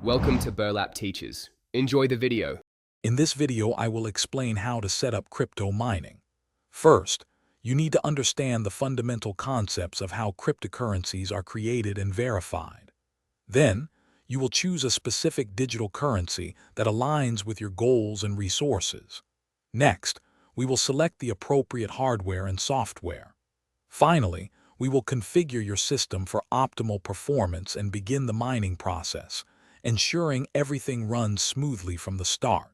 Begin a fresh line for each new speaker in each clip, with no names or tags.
Welcome to Burlap Teachers. Enjoy the video.
In this video, I will explain how to set up crypto mining. First, you need to understand the fundamental concepts of how cryptocurrencies are created and verified. Then, you will choose a specific digital currency that aligns with your goals and resources. Next, we will select the appropriate hardware and software. Finally, we will configure your system for optimal performance and begin the mining process, ensuring everything runs smoothly from the start.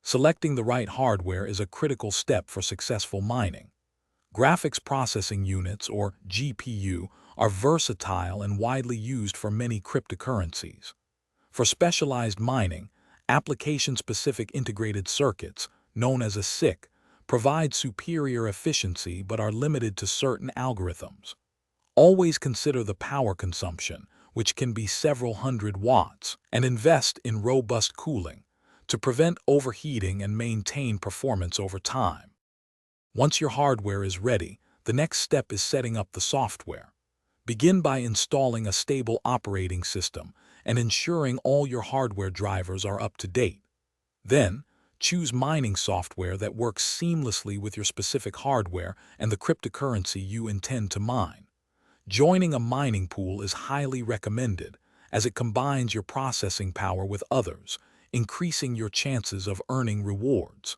Selecting the right hardware is a critical step for successful mining. Graphics processing units, or GPU, are versatile and widely used for many cryptocurrencies. For specialized mining, application-specific integrated circuits, known as a SIC, provide superior efficiency but are limited to certain algorithms. Always consider the power consumption, which can be several hundred watts, and invest in robust cooling to prevent overheating and maintain performance over time. Once your hardware is ready, the next step is setting up the software. Begin by installing a stable operating system and ensuring all your hardware drivers are up to date. Then, choose mining software that works seamlessly with your specific hardware and the cryptocurrency you intend to mine. Joining a mining pool is highly recommended, as it combines your processing power with others, increasing your chances of earning rewards.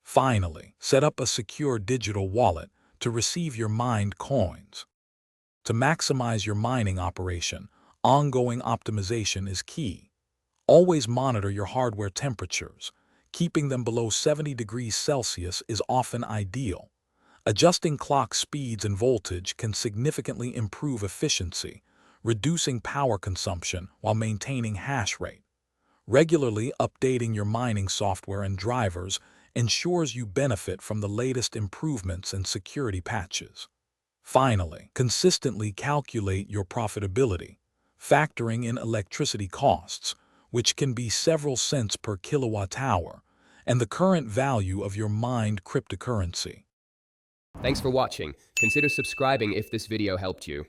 Finally, set up a secure digital wallet to receive your mined coins. To maximize your mining operation, ongoing optimization is key. Always monitor your hardware temperatures. Keeping them below 70 degrees Celsius is often ideal. Adjusting clock speeds and voltage can significantly improve efficiency, reducing power consumption while maintaining hash rate. Regularly updating your mining software and drivers ensures you benefit from the latest improvements and security patches. Finally, consistently calculate your profitability, factoring in electricity costs, which can be several cents per kilowatt hour, and the current value of your mined cryptocurrency.
Thanks for watching. Consider subscribing if this video helped you.